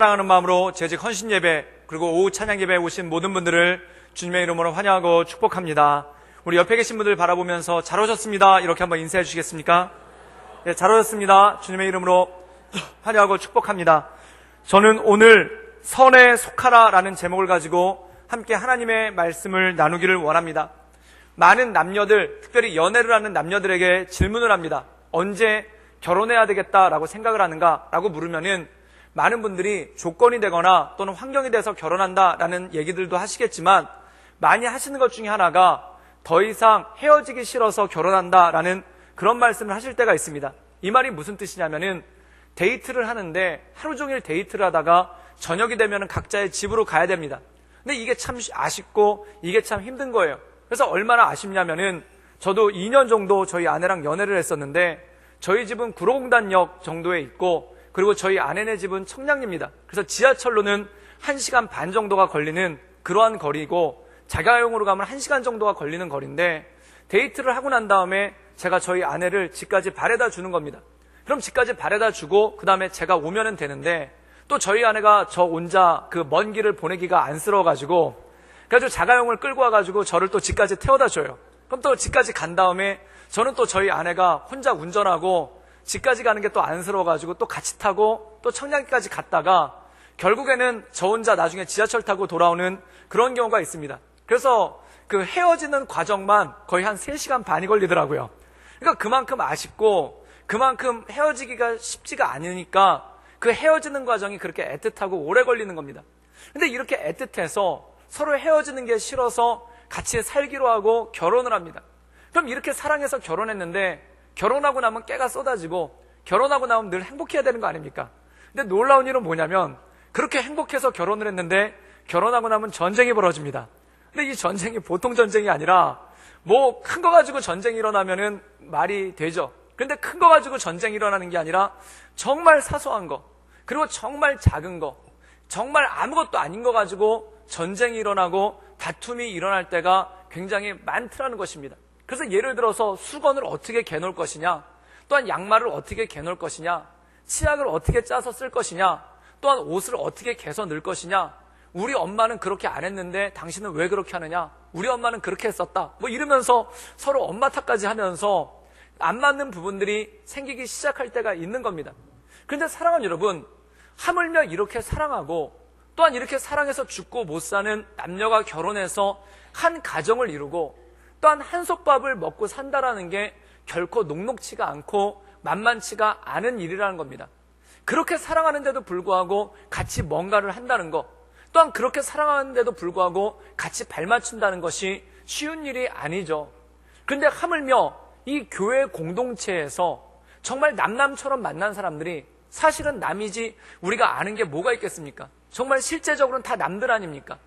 사랑하는 마음으로 재직 헌신 예배 그리고 오후 찬양 예배에 오신 모든 분들을 주님의 이름으로 환영하고 축복합니다. 우리 옆에 계신 분들 바라보면서 잘 오셨습니다 이렇게 한번 인사해 주시겠습니까? 네, 잘 오셨습니다. 주님의 이름으로 환영하고 축복합니다. 저는 오늘 선에 속하라 라는 제목을 가지고 함께 하나님의 말씀을 나누기를 원합니다. 많은 남녀들, 특별히 연애를 하는 남녀들에게 질문을 합니다. 언제 결혼해야 되겠다라고 생각을 하는가 라고 물으면은 많은 분들이 조건이 되거나 또는 환경이 돼서 결혼한다라는 얘기들도 하시겠지만 많이 하시는 것 중에 하나가 더 이상 헤어지기 싫어서 결혼한다라는 그런 말씀을 하실 때가 있습니다. 이 말이 무슨 뜻이냐면은 데이트를 하는데 하루 종일 데이트를 하다가 저녁이 되면 각자의 집으로 가야 됩니다. 근데 이게 참 아쉽고 이게 참 힘든 거예요. 그래서 얼마나 아쉽냐면은 저도 2년 정도 저희 아내랑 연애를 했었는데 저희 집은 구로공단역 정도에 있고 그리고 저희 아내네 집은 청량리입니다. 그래서 지하철로는 1시간 반 정도가 걸리는 그러한 거리고 자가용으로 가면 1시간 정도가 걸리는 거리인데 데이트를 하고 난 다음에 제가 저희 아내를 집까지 바래다 주는 겁니다. 그럼 집까지 바래다 주고 그 다음에 제가 오면은 되는데 또 저희 아내가 저 혼자 그 먼 길을 보내기가 안쓰러워가지고 그래가지고 자가용을 끌고 와가지고 저를 또 집까지 태워다 줘요. 그럼 또 집까지 간 다음에 저는 또 저희 아내가 혼자 운전하고 집까지 가는 게 또 안쓰러워가지고 또 같이 타고 또 청량리까지 갔다가 결국에는 저 혼자 나중에 지하철 타고 돌아오는 그런 경우가 있습니다. 그래서 그 헤어지는 과정만 거의 한 3시간 반이 걸리더라고요. 그러니까 그만큼 아쉽고 그만큼 헤어지기가 쉽지가 않으니까 그 헤어지는 과정이 그렇게 애틋하고 오래 걸리는 겁니다. 근데 이렇게 애틋해서 서로 헤어지는 게 싫어서 같이 살기로 하고 결혼을 합니다. 그럼 이렇게 사랑해서 결혼했는데 결혼하고 나면 깨가 쏟아지고 결혼하고 나면 늘 행복해야 되는 거 아닙니까? 근데 놀라운 일은 뭐냐면 그렇게 행복해서 결혼을 했는데 결혼하고 나면 전쟁이 벌어집니다. 근데 이 전쟁이 보통 전쟁이 아니라 뭐 큰 거 가지고 전쟁이 일어나면은 말이 되죠. 근데 큰 거 가지고 전쟁이 일어나는 게 아니라 정말 사소한 거 그리고 정말 작은 거 정말 아무것도 아닌 거 가지고 전쟁이 일어나고 다툼이 일어날 때가 굉장히 많더라는 것입니다. 그래서 예를 들어서 수건을 어떻게 개놓을 것이냐, 또한 양말을 어떻게 개놓을 것이냐, 치약을 어떻게 짜서 쓸 것이냐, 또한 옷을 어떻게 개서 넣을 것이냐, 우리 엄마는 그렇게 안 했는데 당신은 왜 그렇게 하느냐, 우리 엄마는 그렇게 했었다, 뭐 이러면서 서로 엄마 탓까지 하면서 안 맞는 부분들이 생기기 시작할 때가 있는 겁니다. 그런데 사랑하는 여러분, 하물며 이렇게 사랑하고 또한 이렇게 사랑해서 죽고 못 사는 남녀가 결혼해서 한 가정을 이루고 또한 한솥밥을 먹고 산다라는 게 결코 녹록치가 않고 만만치가 않은 일이라는 겁니다. 그렇게 사랑하는데도 불구하고 같이 뭔가를 한다는 것, 또한 그렇게 사랑하는데도 불구하고 같이 발맞춘다는 것이 쉬운 일이 아니죠. 그런데 하물며 이 교회 공동체에서 정말 남남처럼 만난 사람들이 사실은 남이지 우리가 아는 게 뭐가 있겠습니까? 정말 실제적으로는 다 남들 아닙니까?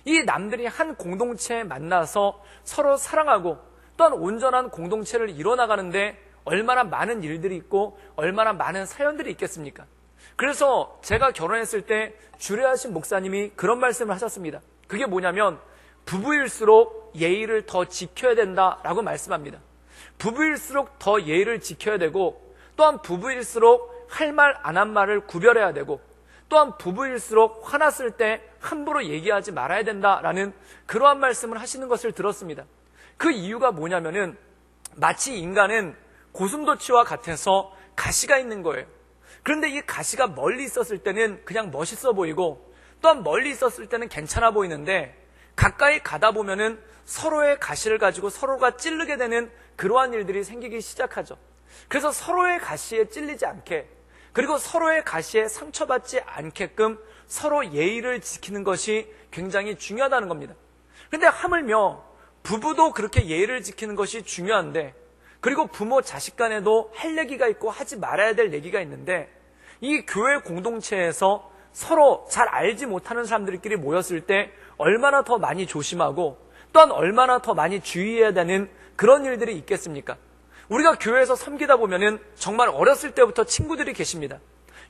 이 남들이 한 공동체에 만나서 서로 사랑하고 또한 온전한 공동체를 이뤄나가는데 얼마나 많은 일들이 있고 얼마나 많은 사연들이 있겠습니까? 그래서 제가 결혼했을 때 주례하신 목사님이 그런 말씀을 하셨습니다. 그게 뭐냐면 부부일수록 예의를 더 지켜야 된다라고 말씀합니다. 부부일수록 더 예의를 지켜야 되고 또한 부부일수록 할 말 안 한 말을 구별해야 되고 또한 부부일수록 화났을 때 함부로 얘기하지 말아야 된다라는 그러한 말씀을 하시는 것을 들었습니다. 그 이유가 뭐냐면은 마치 인간은 고슴도치와 같아서 가시가 있는 거예요. 그런데 이 가시가 멀리 있었을 때는 그냥 멋있어 보이고 또한 멀리 있었을 때는 괜찮아 보이는데 가까이 가다 보면은 서로의 가시를 가지고 서로가 찌르게 되는 그러한 일들이 생기기 시작하죠. 그래서 서로의 가시에 찔리지 않게 그리고 서로의 가시에 상처받지 않게끔 서로 예의를 지키는 것이 굉장히 중요하다는 겁니다. 그런데 하물며 부부도 그렇게 예의를 지키는 것이 중요한데 그리고 부모 자식 간에도 할 얘기가 있고 하지 말아야 될 얘기가 있는데 이 교회 공동체에서 서로 잘 알지 못하는 사람들끼리 모였을 때 얼마나 더 많이 조심하고 또한 얼마나 더 많이 주의해야 되는 그런 일들이 있겠습니까? 우리가 교회에서 섬기다 보면은 정말 어렸을 때부터 친구들이 계십니다.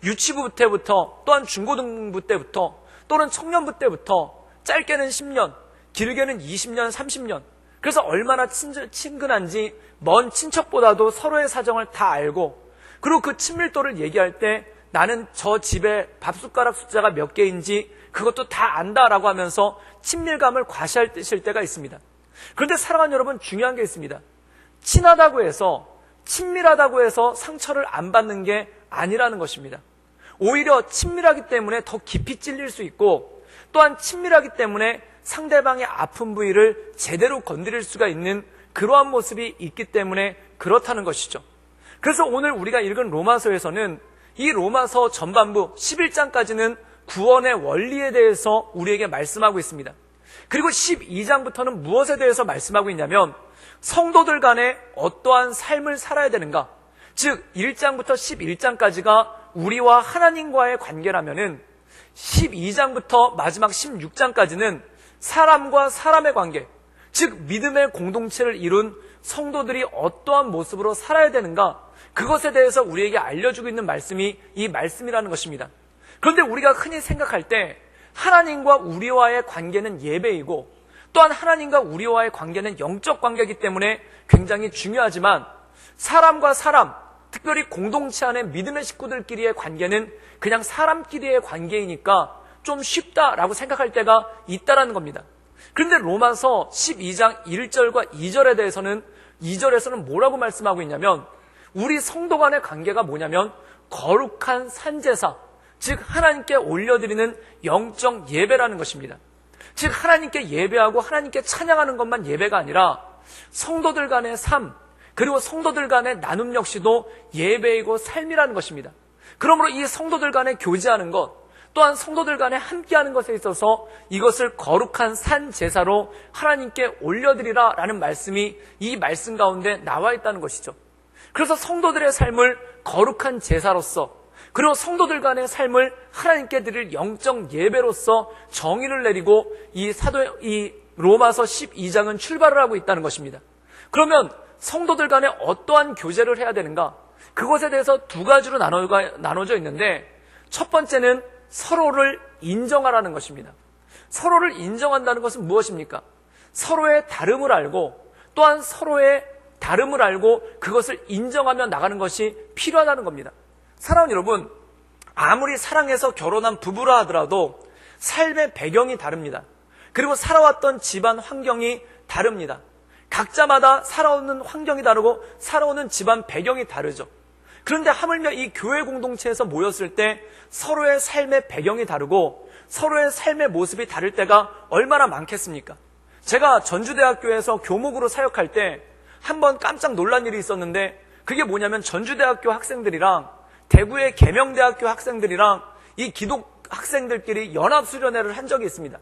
유치부 때부터 또한 중고등부 때부터 또는 청년부 때부터 짧게는 10년, 길게는 20년, 30년 그래서 얼마나 친근한지 먼 친척보다도 서로의 사정을 다 알고 그리고 그 친밀도를 얘기할 때 나는 저 집에 밥숟가락 숫자가 몇 개인지 그것도 다 안다라고 하면서 친밀감을 과시하실 때가 있습니다. 그런데 사랑하는 여러분, 중요한 게 있습니다. 친하다고 해서, 친밀하다고 해서 상처를 안 받는 게 아니라는 것입니다. 오히려 친밀하기 때문에 더 깊이 찔릴 수 있고, 또한 친밀하기 때문에 상대방의 아픈 부위를 제대로 건드릴 수가 있는 그러한 모습이 있기 때문에 그렇다는 것이죠. 그래서 오늘 우리가 읽은 로마서에서는 이 로마서 전반부 11장까지는 구원의 원리에 대해서 우리에게 말씀하고 있습니다. 그리고 12장부터는 무엇에 대해서 말씀하고 있냐면 성도들 간에 어떠한 삶을 살아야 되는가, 즉 1장부터 11장까지가 우리와 하나님과의 관계라면은 12장부터 마지막 16장까지는 사람과 사람의 관계, 즉 믿음의 공동체를 이룬 성도들이 어떠한 모습으로 살아야 되는가, 그것에 대해서 우리에게 알려주고 있는 말씀이 이 말씀이라는 것입니다. 그런데 우리가 흔히 생각할 때 하나님과 우리와의 관계는 예배이고, 또한 하나님과 우리와의 관계는 영적 관계이기 때문에 굉장히 중요하지만, 사람과 사람, 특별히 공동체 안의 믿음의 식구들끼리의 관계는 그냥 사람끼리의 관계이니까 좀 쉽다라고 생각할 때가 있다라는 겁니다. 그런데 로마서 12장 1절과 2절에 대해서는 2절에서는 뭐라고 말씀하고 있냐면, 우리 성도 간의 관계가 뭐냐면 거룩한 산제사, 즉 하나님께 올려드리는 영적 예배라는 것입니다. 즉 하나님께 예배하고 하나님께 찬양하는 것만 예배가 아니라 성도들 간의 삶, 그리고 성도들 간의 나눔 역시도 예배이고 삶이라는 것입니다. 그러므로 이 성도들 간에 교제하는 것, 또한 성도들 간에 함께하는 것에 있어서 이것을 거룩한 산 제사로 하나님께 올려드리라 라는 말씀이 이 말씀 가운데 나와 있다는 것이죠. 그래서 성도들의 삶을 거룩한 제사로서, 그리고 성도들 간의 삶을 하나님께 드릴 영적 예배로서 정의를 내리고 이 로마서 12장은 출발을 하고 있다는 것입니다. 그러면 성도들 간에 어떠한 교제를 해야 되는가? 그것에 대해서 두 가지로 나눠져 있는데, 첫 번째는 서로를 인정하라는 것입니다. 서로를 인정한다는 것은 무엇입니까? 서로의 다름을 알고, 또한 서로의 다름을 알고 그것을 인정하며 나가는 것이 필요하다는 겁니다. 사랑하는 여러분, 아무리 사랑해서 결혼한 부부라 하더라도 삶의 배경이 다릅니다. 그리고 살아왔던 집안 환경이 다릅니다. 각자마다 살아오는 환경이 다르고 살아오는 집안 배경이 다르죠. 그런데 하물며 이 교회 공동체에서 모였을 때 서로의 삶의 배경이 다르고 서로의 삶의 모습이 다를 때가 얼마나 많겠습니까? 제가 전주대학교에서 교목으로 사역할 때 한번 깜짝 놀란 일이 있었는데, 그게 뭐냐면 전주대학교 학생들이랑 대구의 계명대학교 학생들이랑 이 기독 학생들끼리 연합수련회를 한 적이 있습니다.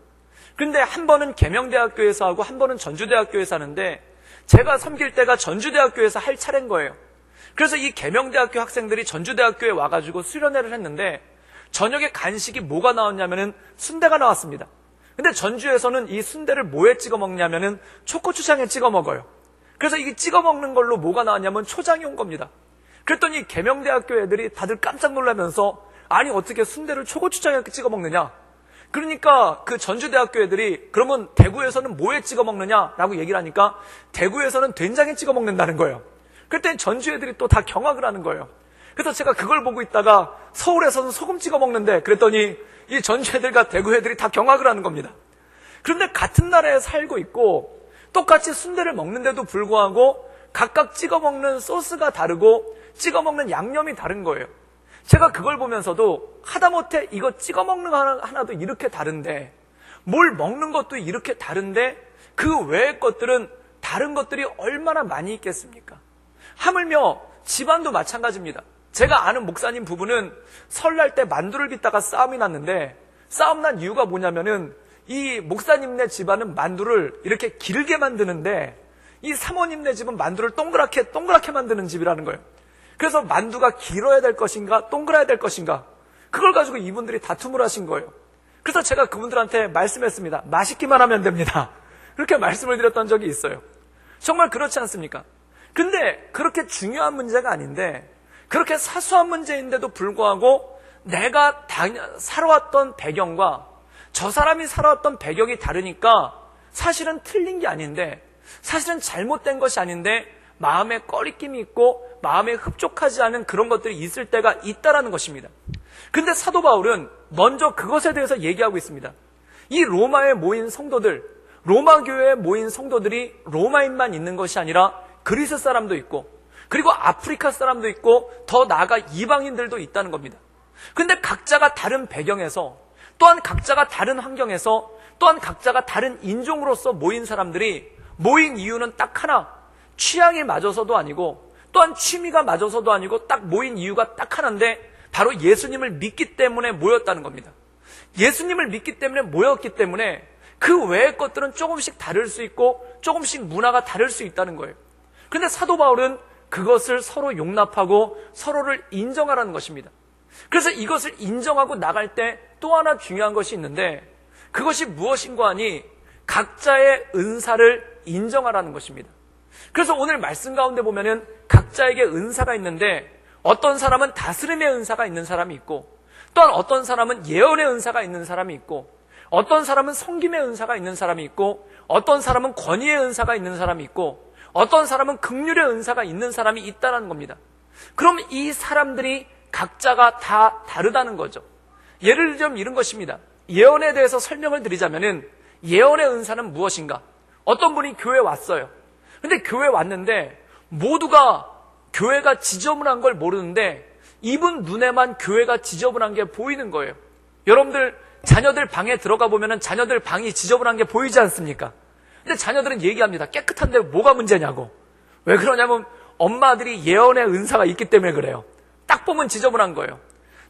그런데 한 번은 계명대학교에서 하고 한 번은 전주대학교에서 하는데, 제가 섬길 때가 전주대학교에서 할 차례인 거예요. 그래서 이 계명대학교 학생들이 전주대학교에 와가지고 수련회를 했는데, 저녁에 간식이 뭐가 나왔냐면은 순대가 나왔습니다. 근데 전주에서는 이 순대를 뭐에 찍어 먹냐면은 초고추장에 찍어 먹어요. 그래서 이게 찍어 먹는 걸로 뭐가 나왔냐면 초장이 온 겁니다. 그랬더니 계명대학교 애들이 다들 깜짝 놀라면서, 아니 어떻게 순대를 초고추장에 찍어 먹느냐? 그러니까 그 전주대학교 애들이 그러면 대구에서는 뭐에 찍어 먹느냐라고 얘기를 하니까 대구에서는 된장에 찍어 먹는다는 거예요. 그랬더니 전주 애들이 또 다 경악을 하는 거예요. 그래서 제가 그걸 보고 있다가 서울에서는 소금 찍어 먹는데, 그랬더니 이 전주 애들과 대구 애들이 다 경악을 하는 겁니다. 그런데 같은 나라에 살고 있고 똑같이 순대를 먹는데도 불구하고 각각 찍어 먹는 소스가 다르고 찍어 먹는 양념이 다른 거예요. 제가 그걸 보면서도 하다못해 이거 찍어 먹는 거 하나도 이렇게 다른데, 뭘 먹는 것도 이렇게 다른데 그 외의 것들은 다른 것들이 얼마나 많이 있겠습니까? 하물며 집안도 마찬가지입니다. 제가 아는 목사님 부부는 설날 때 만두를 빚다가 싸움이 났는데, 싸움 난 이유가 뭐냐면은 이 목사님네 집안은 만두를 이렇게 길게 만드는데 이 사모님네 집은 만두를 동그랗게 만드는 집이라는 거예요. 그래서 만두가 길어야 될 것인가 동그라야 될 것인가, 그걸 가지고 이분들이 다툼을 하신 거예요. 그래서 제가 그분들한테 말씀했습니다. 맛있기만 하면 됩니다. 그렇게 말씀을 드렸던 적이 있어요. 정말 그렇지 않습니까? 근데 그렇게 중요한 문제가 아닌데, 그렇게 사소한 문제인데도 불구하고 내가 살아왔던 배경과 저 사람이 살아왔던 배경이 다르니까 사실은 틀린 게 아닌데, 사실은 잘못된 것이 아닌데 마음에 꺼리낌이 있고 마음에 흡족하지 않은 그런 것들이 있을 때가 있다라는 것입니다. 근데 사도 바울은 먼저 그것에 대해서 얘기하고 있습니다. 이 로마에 모인 성도들, 로마 교회에 모인 성도들이 로마인만 있는 것이 아니라 그리스 사람도 있고, 그리고 아프리카 사람도 있고, 더 나아가 이방인들도 있다는 겁니다. 근데 각자가 다른 배경에서, 또한 각자가 다른 환경에서, 또한 각자가 다른 인종으로서 모인 사람들이 모인 이유는 딱 하나, 취향이 맞아서도 아니고, 또한 취미가 맞아서도 아니고, 딱 모인 이유가 딱 하나인데, 바로 예수님을 믿기 때문에 모였다는 겁니다. 예수님을 믿기 때문에 모였기 때문에 그 외의 것들은 조금씩 다를 수 있고 조금씩 문화가 다를 수 있다는 거예요. 그런데 사도 바울은 그것을 서로 용납하고 서로를 인정하라는 것입니다. 그래서 이것을 인정하고 나갈 때 또 하나 중요한 것이 있는데, 그것이 무엇인가 하니 각자의 은사를 인정하라는 것입니다. 그래서 오늘 말씀 가운데 보면은 각자에게 은사가 있는데, 어떤 사람은 다스림의 은사가 있는 사람이 있고, 또한 어떤 사람은 예언의 은사가 있는 사람이 있고, 어떤 사람은 섬김의 은사가 있는 사람이 있고, 어떤 사람은 권위의 은사가 있는 사람이 있고, 어떤 사람은 긍휼의 은사가 있는 사람이 있다는 겁니다. 그럼 이 사람들이 각자가 다 다르다는 거죠. 예를 들면 이런 것입니다. 예언에 대해서 설명을 드리자면은, 예언의 은사는 무엇인가? 어떤 분이 교회에 왔어요. 근데 교회에 왔는데 모두가 교회가 지저분한 걸 모르는데 이분 눈에만 교회가 지저분한 게 보이는 거예요. 여러분들 자녀들 방에 들어가 보면은 자녀들 방이 지저분한 게 보이지 않습니까? 근데 자녀들은 얘기합니다. 깨끗한데 뭐가 문제냐고. 왜 그러냐면 엄마들이 예언의 은사가 있기 때문에 그래요. 딱 보면 지저분한 거예요.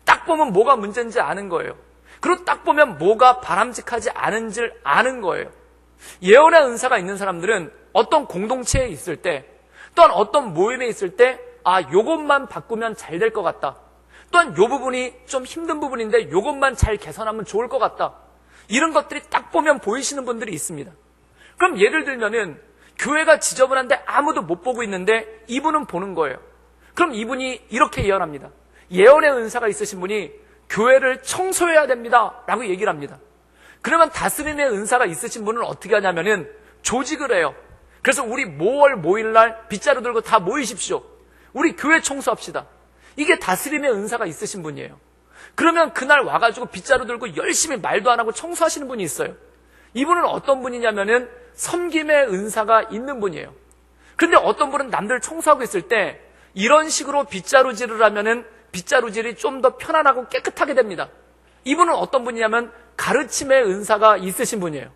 딱 보면 뭐가 문제인지 아는 거예요. 그리고 딱 보면 뭐가 바람직하지 않은지를 아는 거예요. 예언의 은사가 있는 사람들은 어떤 공동체에 있을 때, 또한 어떤 모임에 있을 때, 요것만 바꾸면 잘 될 것 같다. 또한 요 부분이 좀 힘든 부분인데 요것만 잘 개선하면 좋을 것 같다. 이런 것들이 딱 보면 보이시는 분들이 있습니다. 그럼 예를 들면은 교회가 지저분한데 아무도 못 보고 있는데 이분은 보는 거예요. 그럼 이분이 이렇게 예언합니다. 예언의 은사가 있으신 분이 교회를 청소해야 됩니다 라고 얘기를 합니다. 그러면 다스림의 은사가 있으신 분은 어떻게 하냐면은 조직을 해요. 그래서 우리 모월 모일날 빗자루 들고 다 모이십시오. 우리 교회 청소합시다. 이게 다스림의 은사가 있으신 분이에요. 그러면 그날 와가지고 빗자루 들고 열심히 말도 안 하고 청소하시는 분이 있어요. 이분은 어떤 분이냐면은 섬김의 은사가 있는 분이에요. 그런데 어떤 분은 남들 청소하고 있을 때 이런 식으로 빗자루질을 하면은 빗자루질이 좀 더 편안하고 깨끗하게 됩니다. 이분은 어떤 분이냐면 가르침의 은사가 있으신 분이에요.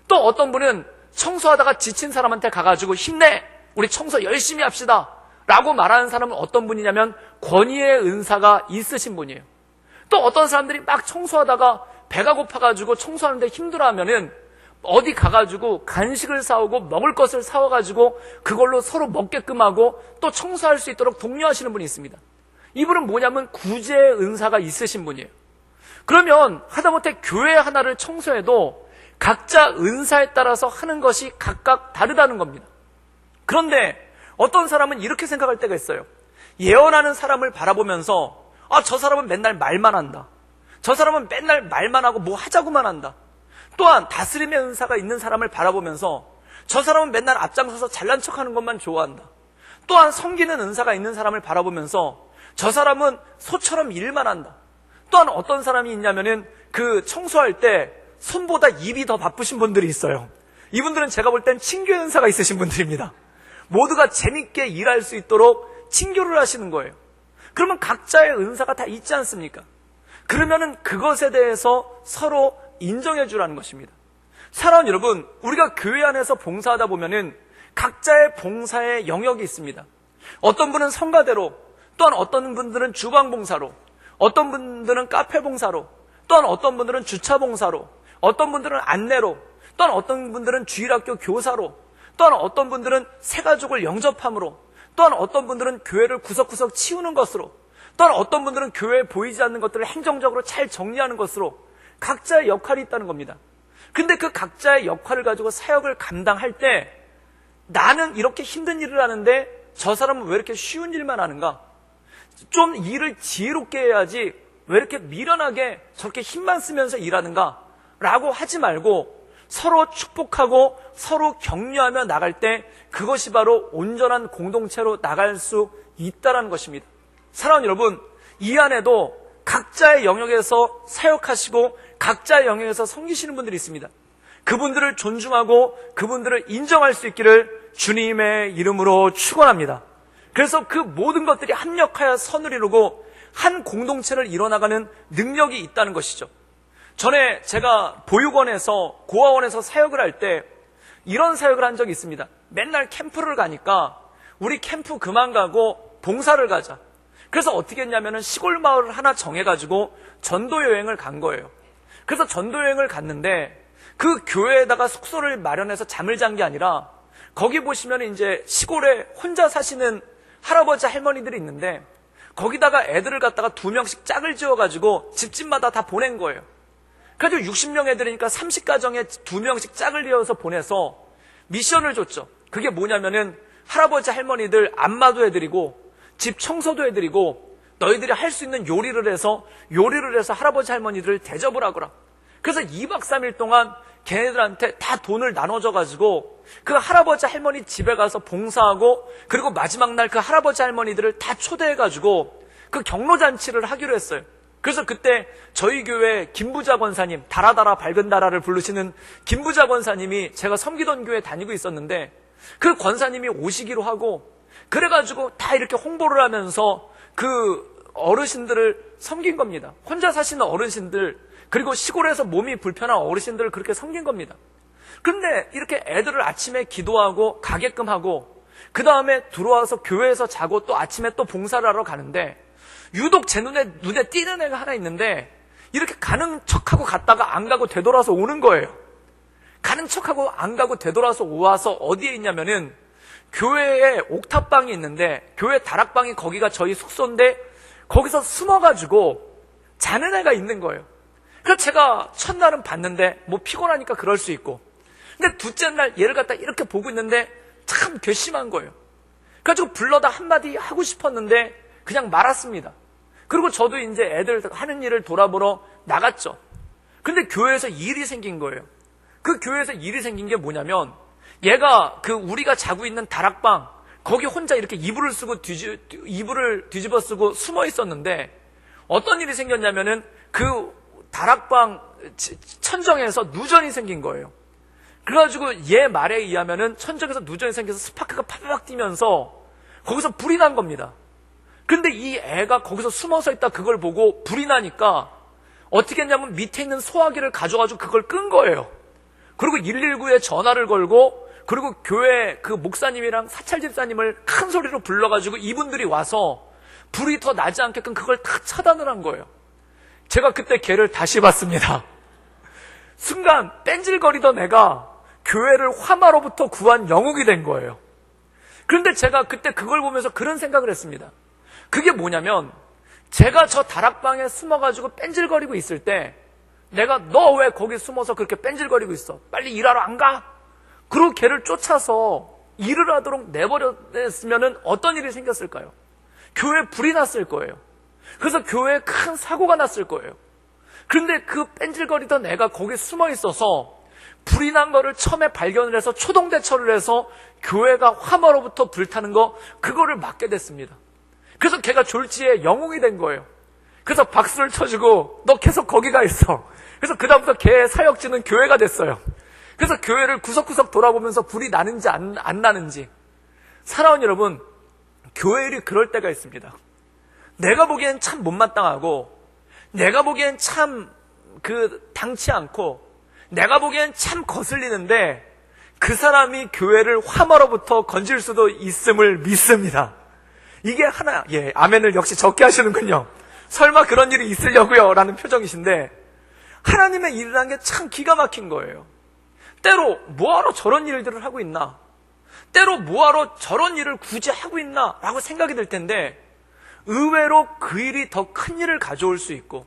또 어떤 분은 청소하다가 지친 사람한테 가가지고 힘내! 우리 청소 열심히 합시다! 라고 말하는 사람은 어떤 분이냐면 권위의 은사가 있으신 분이에요. 또 어떤 사람들이 막 청소하다가 배가 고파가지고 청소하는데 힘들어하면은 어디 가가지고 간식을 사오고 먹을 것을 사와가지고 그걸로 서로 먹게끔 하고 또 청소할 수 있도록 독려하시는 분이 있습니다. 이분은 뭐냐면 구제의 은사가 있으신 분이에요. 그러면 하다못해 교회 하나를 청소해도 각자 은사에 따라서 하는 것이 각각 다르다는 겁니다. 그런데 어떤 사람은 이렇게 생각할 때가 있어요. 예언하는 사람을 바라보면서 저 사람은 맨날 말만 한다. 저 사람은 맨날 말만 하고 뭐 하자고만 한다. 또한 다스림의 은사가 있는 사람을 바라보면서 저 사람은 맨날 앞장서서 잘난 척하는 것만 좋아한다. 또한 섬기는 은사가 있는 사람을 바라보면서 저 사람은 소처럼 일만 한다. 또한 어떤 사람이 있냐면은 그 청소할 때 손보다 입이 더 바쁘신 분들이 있어요. 이분들은 제가 볼 땐 친교의 은사가 있으신 분들입니다. 모두가 재밌게 일할 수 있도록 친교를 하시는 거예요. 그러면 각자의 은사가 다 있지 않습니까? 그러면은 그것에 대해서 서로 인정해 주라는 것입니다. 사랑하는 여러분, 우리가 교회 안에서 봉사하다 보면은 각자의 봉사의 영역이 있습니다. 어떤 분은 성가대로, 또한 어떤 분들은 주방봉사로, 어떤 분들은 카페봉사로, 또한 어떤 분들은 주차봉사로, 어떤 분들은 안내로, 또한 어떤 분들은 주일학교 교사로, 또한 어떤 분들은 새가족을 영접함으로, 또한 어떤 분들은 교회를 구석구석 치우는 것으로, 또한 어떤 분들은 교회에 보이지 않는 것들을 행정적으로 잘 정리하는 것으로 각자의 역할이 있다는 겁니다. 근데 그 각자의 역할을 가지고 사역을 감당할 때 나는 이렇게 힘든 일을 하는데 저 사람은 왜 이렇게 쉬운 일만 하는가? 좀 일을 지혜롭게 해야지 왜 이렇게 미련하게 저렇게 힘만 쓰면서 일하는가? 라고 하지 말고 서로 축복하고 서로 격려하며 나갈 때 그것이 바로 온전한 공동체로 나갈 수 있다라는 것입니다. 사랑하는 여러분, 이 안에도 각자의 영역에서 사역하시고 각자의 영역에서 섬기시는 분들이 있습니다. 그분들을 존중하고 그분들을 인정할 수 있기를 주님의 이름으로 축원합니다. 그래서 그 모든 것들이 합력하여 선을 이루고 한 공동체를 이뤄나가는 능력이 있다는 것이죠. 전에 제가 보육원에서 고아원에서 사역을 할 때 이런 사역을 한 적이 있습니다. 맨날 캠프를 가니까 우리 캠프 그만 가고 봉사를 가자. 그래서 어떻게 했냐면은 시골 마을을 하나 정해가지고 전도 여행을 간 거예요. 그래서 전도 여행을 갔는데 그 교회에다가 숙소를 마련해서 잠을 잔 게 아니라 거기 보시면 이제 시골에 혼자 사시는 할아버지 할머니들이 있는데 거기다가 애들을 갖다가 2명씩 짝을 지어가지고 집집마다 다 보낸 거예요. 그래가지고 60명 애들이니까 30가정에 2명씩 짝을 지어서 보내서 미션을 줬죠. 그게 뭐냐면은 할아버지 할머니들 안마도 해드리고 집 청소도 해드리고 너희들이 할 수 있는 요리를 해서 할아버지 할머니들을 대접을 하거라. 그래서 2박 3일 동안 걔네들한테 다 돈을 나눠줘가지고 그 할아버지 할머니 집에 가서 봉사하고 그리고 마지막 날 그 할아버지 할머니들을 다 초대해가지고 그 경로잔치를 하기로 했어요. 그래서 그때 저희 교회 김부자 권사님, 달아달아 밝은 달아를 부르시는 김부자 권사님이 제가 섬기던 교회에 다니고 있었는데 그 권사님이 오시기로 하고 그래가지고 다 이렇게 홍보를 하면서 그 어르신들을 섬긴 겁니다. 혼자 사시는 어르신들 그리고 시골에서 몸이 불편한 어르신들을 그렇게 섬긴 겁니다. 그런데 이렇게 애들을 아침에 기도하고 가게끔 하고 그 다음에 들어와서 교회에서 자고 또 아침에 또 봉사를 하러 가는데 유독 제 눈에 띄는 애가 하나 있는데 이렇게 가는 척하고 갔다가 안 가고 되돌아서 오는 거예요. 가는 척하고 안 가고 되돌아서 와서 어디에 있냐면은 교회에 옥탑방이 있는데 교회 다락방이 거기가 저희 숙소인데 거기서 숨어가지고 자는 애가 있는 거예요. 그래서 제가 첫날은 봤는데 뭐 피곤하니까 그럴 수 있고 근데 둘째 날 얘를 갖다 이렇게 보고 있는데 참 괘씸한 거예요. 그래가지고 불러다 한마디 하고 싶었는데 그냥 말았습니다. 그리고 저도 이제 애들 하는 일을 돌아보러 나갔죠. 근데 교회에서 일이 생긴 거예요. 그 교회에서 일이 생긴 게 뭐냐면 얘가 그 우리가 자고 있는 다락방 거기 혼자 이렇게 이불을 뒤집어 쓰고 숨어 있었는데 어떤 일이 생겼냐면은 그 다락방 천정에서 누전이 생긴 거예요. 그래가지고 얘 말에 의하면은 천정에서 누전이 생겨서 스파크가 파박 뛰면서 거기서 불이 난 겁니다. 근데 이 애가 거기서 숨어서 있다 그걸 보고 불이 나니까 어떻게 했냐면 밑에 있는 소화기를 가져가지고 그걸 끈 거예요. 그리고 119에 전화를 걸고 그리고 교회 그 목사님이랑 사찰 집사님을 큰 소리로 불러가지고 이분들이 와서 불이 더 나지 않게끔 그걸 다 차단을 한 거예요. 제가 그때 걔를 다시 봤습니다. 순간 뺀질거리던 애가 교회를 화마로부터 구한 영웅이 된 거예요. 그런데 제가 그때 그걸 보면서 그런 생각을 했습니다. 그게 뭐냐면 제가 저 다락방에 숨어가지고 뺀질거리고 있을 때 내가 너 왜 거기 숨어서 그렇게 뺀질거리고 있어? 빨리 일하러 안 가? 그리고 걔를 쫓아서 일을 하도록 내버렸으면 어떤 일이 생겼을까요? 교회에 불이 났을 거예요. 그래서 교회에 큰 사고가 났을 거예요. 그런데 그 뺀질거리던 애가 거기에 숨어 있어서 불이 난 거를 처음에 발견을 해서 초동대처를 해서 교회가 화마로부터 불타는 거 그거를 막게 됐습니다. 그래서 걔가 졸지에 영웅이 된 거예요. 그래서 박수를 쳐주고 너 계속 거기 가 있어. 그래서 그다음부터 걔의 사역지는 교회가 됐어요. 그래서 교회를 구석구석 돌아보면서 불이 나는지 안 나는지. 사랑하는 여러분, 교회 일이 그럴 때가 있습니다. 내가 보기엔 참 못마땅하고 내가 보기엔 참 당치 않고 내가 보기엔 참 거슬리는데 그 사람이 교회를 화마로부터 건질 수도 있음을 믿습니다. 이게 하나, 아멘을 역시 적게 하시는군요. 설마 그런 일이 있으려고요? 라는 표정이신데 하나님의 일이라는 게 참 기가 막힌 거예요. 때로 뭐하러 저런 일들을 하고 있나? 때로 뭐하러 저런 일을 굳이 하고 있나? 라고 생각이 들 텐데 의외로 그 일이 더 큰 일을 가져올 수 있고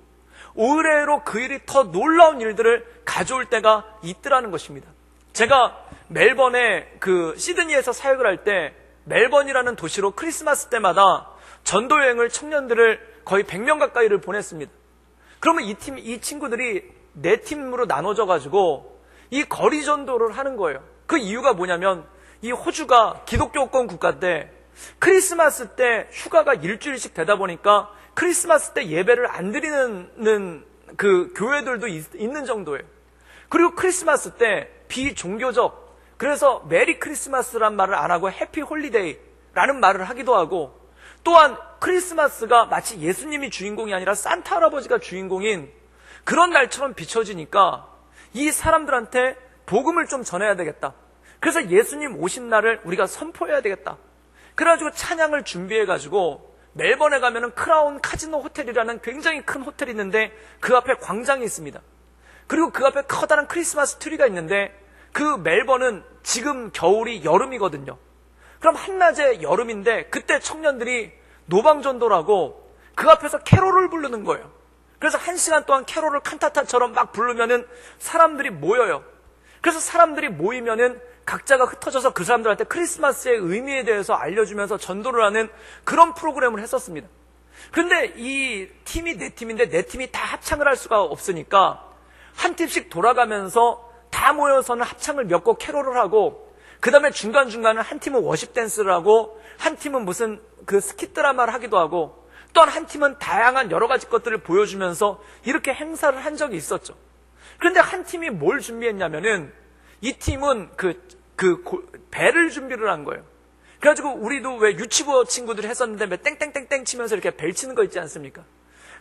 의외로 그 일이 더 놀라운 일들을 가져올 때가 있더라는 것입니다. 제가 멜번에 시드니에서 사역을 할 때 멜번이라는 도시로 크리스마스 때마다 전도여행을 청년들을 거의 100명 가까이를 보냈습니다. 그러면 이 친구들이 4팀으로 나눠져 가지고 이 거리 전도를 하는 거예요. 그 이유가 뭐냐면 이 호주가 기독교권 국가인데 크리스마스 때 휴가가 일주일씩 되다 보니까 크리스마스 때 예배를 안 드리는 그 교회들도 있는 정도예요. 그리고 크리스마스 때 비종교적, 그래서 메리 크리스마스란 말을 안 하고 해피 홀리데이라는 말을 하기도 하고, 또한 크리스마스가 마치 예수님이 주인공이 아니라 산타 할아버지가 주인공인 그런 날처럼 비춰지니까 이 사람들한테 복음을 좀 전해야 되겠다. 그래서 예수님 오신 날을 우리가 선포해야 되겠다. 그래가지고 찬양을 준비해가지고 멜번에 가면은 크라운 카지노 호텔이라는 굉장히 큰 호텔이 있는데 그 앞에 광장이 있습니다. 그리고 그 앞에 커다란 크리스마스 트리가 있는데, 그 멜번은 지금 겨울이 여름이거든요. 그럼 한낮에 여름인데 그때 청년들이 노방전도라고 그 앞에서 캐롤을 부르는 거예요. 그래서 1시간 동안 캐롤을 칸타타처럼 막 부르면은 사람들이 모여요. 그래서 사람들이 모이면은 각자가 흩어져서 그 사람들한테 크리스마스의 의미에 대해서 알려주면서 전도를 하는 그런 프로그램을 했었습니다. 그런데 이 팀이 네 팀인데 네 팀이 다 합창을 할 수가 없으니까 한 팀씩 돌아가면서 다 모여서는 합창을 몇 곡 캐롤을 하고, 그 다음에 중간중간에 한 팀은 워십 댄스를 하고, 한 팀은 무슨 그 스킷 드라마를 하기도 하고, 또한 한 팀은 다양한 여러 가지 것들을 보여주면서 이렇게 행사를 한 적이 있었죠. 그런데 한 팀이 뭘 준비했냐면은, 이 팀은 배를 준비를 한 거예요. 그래가지고 우리도 왜 유치부 친구들이 했었는데 왜 땡땡땡땡 치면서 이렇게 벨 치는 거 있지 않습니까?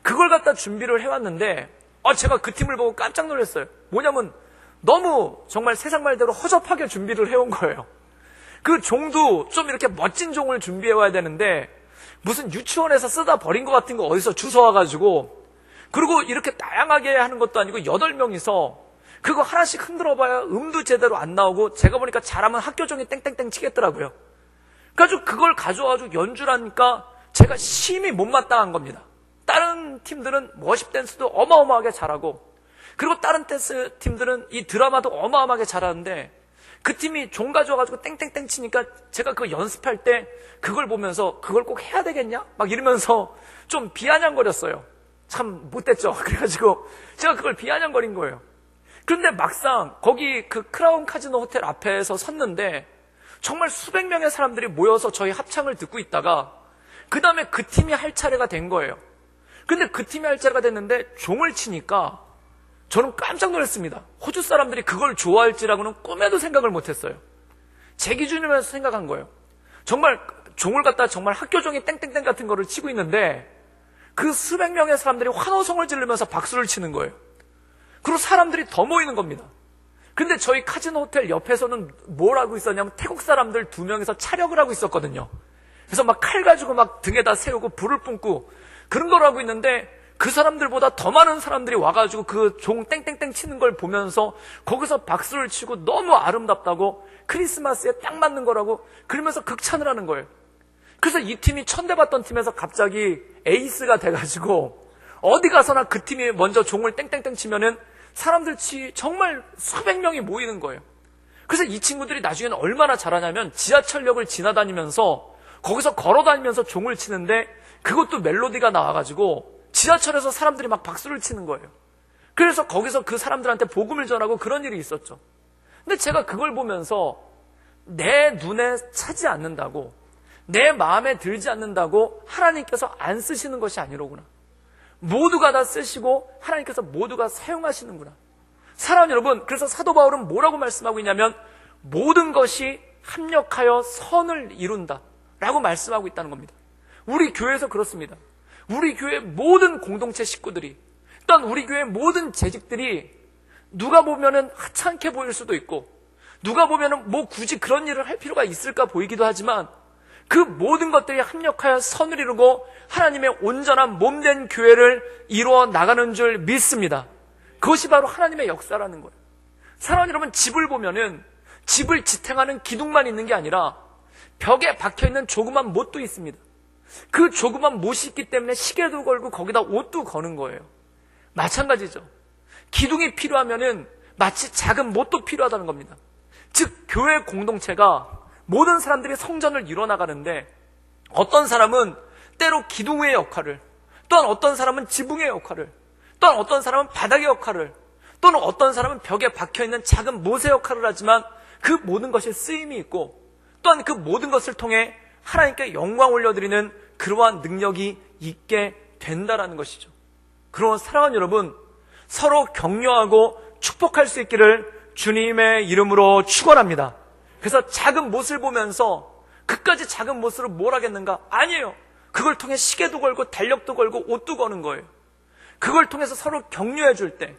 그걸 갖다 준비를 해왔는데, 제가 그 팀을 보고 깜짝 놀랐어요. 뭐냐면 너무 정말 세상 말대로 허접하게 준비를 해온 거예요. 그 종도 좀 이렇게 멋진 종을 준비해와야 되는데 무슨 유치원에서 쓰다 버린 것 같은 거 어디서 주워와가지고, 그리고 이렇게 다양하게 하는 것도 아니고 8명이서 그거 하나씩 흔들어봐야 음도 제대로 안 나오고, 제가 보니까 잘하면 학교종이 땡땡땡 치겠더라고요. 그래가지고 그걸 가져와가지고 연주를 하니까 제가 심히 못마땅한 겁니다. 다른 팀들은 워십 댄스도 어마어마하게 잘하고, 그리고 다른 댄스 팀들은 이 드라마도 어마어마하게 잘하는데, 그 팀이 종 가져와가지고 땡땡땡 치니까 제가 그 연습할 때 그걸 보면서 그걸 꼭 해야 되겠냐? 막 이러면서 좀 비아냥거렸어요. 참 못됐죠. 그래가지고 제가 그걸 비아냥거린 거예요. 그런데 막상 거기 그 크라운 카지노 호텔 앞에서 섰는데 정말 수백 명의 사람들이 모여서 저희 합창을 듣고 있다가 그 다음에 그 팀이 할 차례가 된 거예요. 근데 그 팀이 할 차례가 됐는데 종을 치니까 저는 깜짝 놀랐습니다. 호주 사람들이 그걸 좋아할지라고는 꿈에도 생각을 못했어요. 제 기준이면서 생각한 거예요. 정말 종을 갖다 정말 학교종이 땡땡땡 같은 거를 치고 있는데 그 수백 명의 사람들이 환호성을 지르면서 박수를 치는 거예요. 그리고 사람들이 더 모이는 겁니다. 근데 저희 카지노 호텔 옆에서는 뭘 하고 있었냐면 태국 사람들 2명이서 차력을 하고 있었거든요. 그래서 막 칼 가지고 막 등에다 세우고 불을 뿜고 그런 걸 하고 있는데, 그 사람들보다 더 많은 사람들이 와가지고 그 종 땡땡땡 치는 걸 보면서 거기서 박수를 치고 너무 아름답다고, 크리스마스에 딱 맞는 거라고 그러면서 극찬을 하는 거예요. 그래서 이 팀이 천대받던 팀에서 갑자기 에이스가 돼가지고 어디 가서나 그 팀이 먼저 종을 땡땡땡 치면은 사람들 정말 수백 명이 모이는 거예요. 그래서 이 친구들이 나중에는 얼마나 잘하냐면 지하철역을 지나다니면서 거기서 걸어다니면서 종을 치는데 그것도 멜로디가 나와가지고 지하철에서 사람들이 막 박수를 치는 거예요. 그래서 거기서 그 사람들한테 복음을 전하고 그런 일이 있었죠. 근데 제가 그걸 보면서 내 눈에 차지 않는다고, 내 마음에 들지 않는다고 하나님께서 안 쓰시는 것이 아니로구나. 모두가 다 쓰시고 하나님께서 모두가 사용하시는구나. 사랑하는 여러분, 그래서 사도 바울은 뭐라고 말씀하고 있냐면 모든 것이 합력하여 선을 이룬다 라고 말씀하고 있다는 겁니다. 우리 교회에서 그렇습니다. 우리 교회 모든 공동체 식구들이, 또한 우리 교회 모든 재직들이 누가 보면은 하찮게 보일 수도 있고, 누가 보면은 뭐 굳이 그런 일을 할 필요가 있을까 보이기도 하지만, 그 모든 것들이 합력하여 선을 이루고 하나님의 온전한 몸된 교회를 이루어 나가는 줄 믿습니다. 그것이 바로 하나님의 역사라는 거예요. 사랑하는 여러분, 집을 보면은 집을 지탱하는 기둥만 있는 게 아니라 벽에 박혀있는 조그만 못도 있습니다. 그 조그만 못이 있기 때문에 시계도 걸고 거기다 옷도 거는 거예요. 마찬가지죠. 기둥이 필요하면은 마치 작은 못도 필요하다는 겁니다. 즉 교회 공동체가 모든 사람들이 성전을 이뤄나가는데, 어떤 사람은 때로 기둥의 역할을, 또한 어떤 사람은 지붕의 역할을, 또한 어떤 사람은 바닥의 역할을, 또는 어떤 사람은 벽에 박혀있는 작은 못의 역할을 하지만 그 모든 것이 쓰임이 있고, 또한 그 모든 것을 통해 하나님께 영광 올려드리는 그러한 능력이 있게 된다라는 것이죠. 그러나 사랑하는 여러분, 서로 격려하고 축복할 수 있기를 주님의 이름으로 축원합니다. 그래서 작은 못을 보면서 그까지 작은 못으로 뭘 하겠는가? 아니에요. 그걸 통해 시계도 걸고 달력도 걸고 옷도 거는 거예요. 그걸 통해서 서로 격려해 줄 때,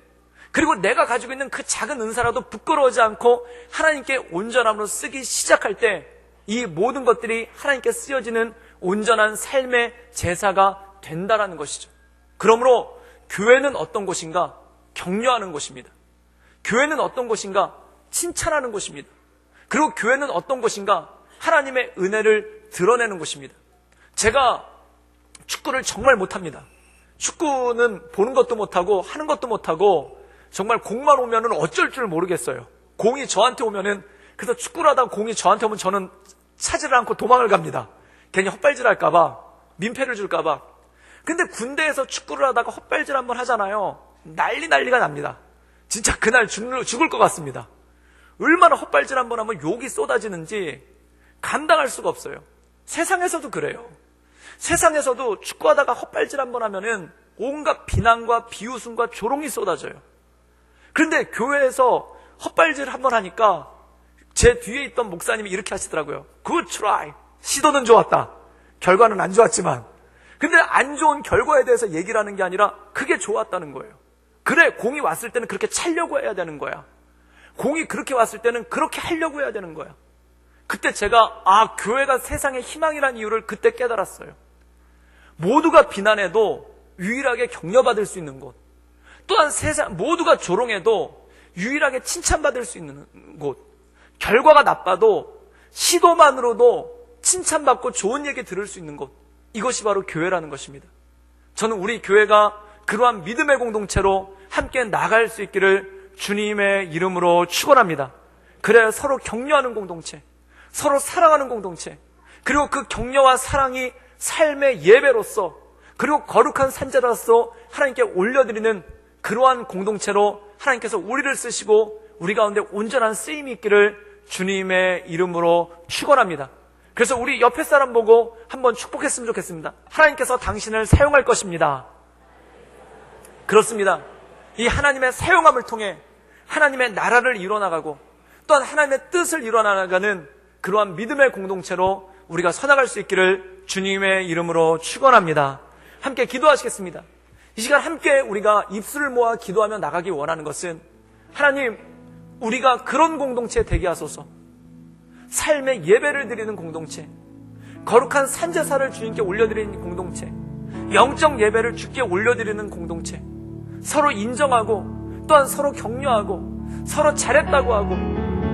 그리고 내가 가지고 있는 그 작은 은사라도 부끄러워하지 않고 하나님께 온전함으로 쓰기 시작할 때 이 모든 것들이 하나님께 쓰여지는 온전한 삶의 제사가 된다라는 것이죠. 그러므로 교회는 어떤 곳인가? 격려하는 곳입니다. 교회는 어떤 곳인가? 칭찬하는 곳입니다. 그리고 교회는 어떤 곳인가? 하나님의 은혜를 드러내는 곳입니다. 제가 축구를 정말 못합니다. 축구는 보는 것도 못하고 하는 것도 못하고 정말 공만 오면은 어쩔 줄 모르겠어요. 공이 저한테 오면은, 그래서 축구를 하다가 공이 저한테 오면 저는 차지를 않고 도망을 갑니다. 괜히 헛발질 할까봐, 민폐를 줄까봐. 근데 군대에서 축구를 하다가 헛발질 한번 하잖아요. 난리가 납니다. 진짜 그날 죽을 것 같습니다. 얼마나 헛발질 한번 하면 욕이 쏟아지는지 감당할 수가 없어요. 세상에서도 그래요. 세상에서도 축구하다가 헛발질 한번 하면은 온갖 비난과 비웃음과 조롱이 쏟아져요. 그런데 교회에서 헛발질 한번 하니까 제 뒤에 있던 목사님이 이렇게 하시더라고요. Good try. 시도는 좋았다. 결과는 안 좋았지만. 근데 안 좋은 결과에 대해서 얘기를 하는 게 아니라 그게 좋았다는 거예요. 그래, 공이 왔을 때는 그렇게 차려고 해야 되는 거야. 공이 그렇게 왔을 때는 그렇게 하려고 해야 되는 거야. 그때 제가 교회가 세상의 희망이라는 이유를 그때 깨달았어요. 모두가 비난해도 유일하게 격려받을 수 있는 곳, 또한 세상 모두가 조롱해도 유일하게 칭찬받을 수 있는 곳, 결과가 나빠도 시도만으로도 칭찬받고 좋은 얘기 들을 수 있는 곳, 이것이 바로 교회라는 것입니다. 저는 우리 교회가 그러한 믿음의 공동체로 함께 나갈 수 있기를 주님의 이름으로 축원합니다. 그래야 서로 격려하는 공동체, 서로 사랑하는 공동체, 그리고 그 격려와 사랑이 삶의 예배로서, 그리고 거룩한 산재로서 하나님께 올려드리는 그러한 공동체로 하나님께서 우리를 쓰시고 우리 가운데 온전한 쓰임이 있기를 주님의 이름으로 축원합니다. 그래서 우리 옆에 사람 보고 한번 축복했으면 좋겠습니다. 하나님께서 당신을 사용할 것입니다. 그렇습니다. 이 하나님의 사용함을 통해 하나님의 나라를 이뤄나가고 또한 하나님의 뜻을 이뤄나가는 그러한 믿음의 공동체로 우리가 서나갈 수 있기를 주님의 이름으로 축원합니다. 함께 기도하시겠습니다. 이 시간 함께 우리가 입술을 모아 기도하며 나가기 원하는 것은, 하나님, 우리가 그런 공동체에 되게 하소서. 삶의 예배를 드리는 공동체, 거룩한 산제사를 주님께 올려드리는 공동체, 영적 예배를 주께 올려드리는 공동체, 서로 인정하고 또한 서로 격려하고 서로 잘했다고 하고,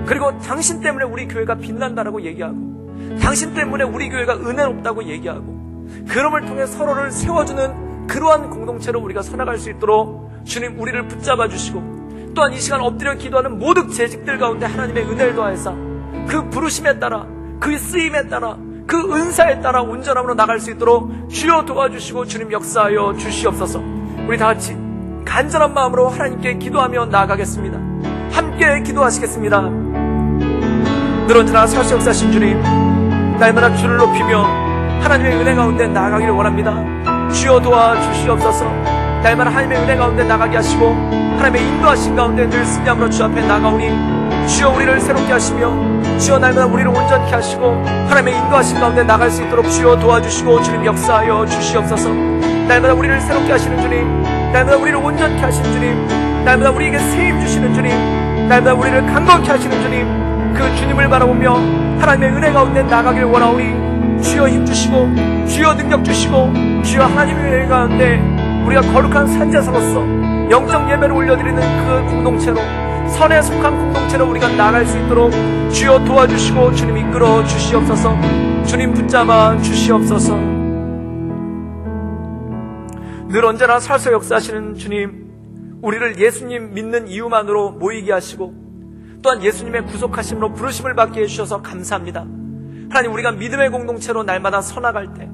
그리고 당신 때문에 우리 교회가 빛난다라고 얘기하고, 당신 때문에 우리 교회가 은혜롭다고 얘기하고, 그럼을 통해 서로를 세워주는 그러한 공동체로 우리가 서나갈 수 있도록 주님 우리를 붙잡아 주시고, 또한 이 시간 엎드려 기도하는 모든 재직들 가운데 하나님의 은혜를 더하사 그 부르심에 따라, 그 쓰임에 따라, 그 은사에 따라 온전함으로 나갈 수 있도록 주여 도와주시고 주님 역사하여 주시옵소서. 우리 다 같이 간절한 마음으로 하나님께 기도하며 나아가겠습니다. 함께 기도하시겠습니다. 늘 언제나 살수 역사하신 주님, 날마다 주를 높이며 하나님의 은혜 가운데 나아가기를 원합니다. 주여 도와주시옵소서. 날마다 하나님의 은혜 가운데 나가게 하시고 하나님의 인도하신 가운데 늘 승리함으로 주 앞에 나가오니, 주여 우리를 새롭게 하시며 주여 날마다 우리를 온전케 하시고 하나님의 인도하신 가운데 나갈 수 있도록 주여 도와주시고 주님 역사하여 주시옵소서. 날마다 우리를 새롭게 하시는 주님, 날마다 우리를 온전케 하시는 주님, 날마다 우리에게 세임 주시는 주님, 날마다 우리를 강건케 하시는 주님, 그 주님을 바라보며 하나님의 은혜 가운데 나가길 원하오니, 주여 힘주시고 주여 능력 주시고 주여 하나님의 은혜 가운데 우리가 거룩한 산제사로서 영적 예배를 올려드리는 그 공동체로, 선에 속한 공동체로 우리가 나갈 수 있도록 주여 도와주시고 주님 이끌어 주시옵소서. 주님 붙잡아 주시옵소서. 늘 언제나 살서 역사하시는 주님, 우리를 예수님 믿는 이유만으로 모이게 하시고 또한 예수님의 구속하심으로 부르심을 받게 해주셔서 감사합니다. 하나님, 우리가 믿음의 공동체로 날마다 서나갈 때,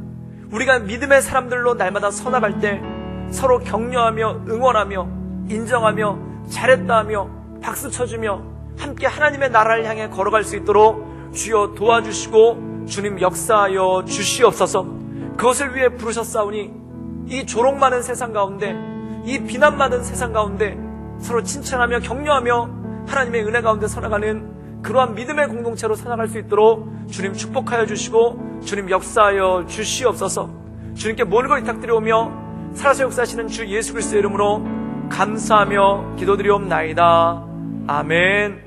우리가 믿음의 사람들로 날마다 서나갈 때 서로 격려하며 응원하며 인정하며 잘했다 하며 박수 쳐주며 함께 하나님의 나라를 향해 걸어갈 수 있도록 주여 도와주시고 주님 역사하여 주시옵소서. 그것을 위해 부르셨사오니 이 조롱 많은 세상 가운데, 이 비난 많은 세상 가운데 서로 칭찬하며 격려하며 하나님의 은혜 가운데 살아가는 그러한 믿음의 공동체로 살아갈 수 있도록 주님 축복하여 주시고 주님 역사하여 주시옵소서. 주님께 모든 부탁드려오며 살아서 역사하시는 주 예수 그리스도의 이름으로 감사하며 기도드리옵나이다. 아멘.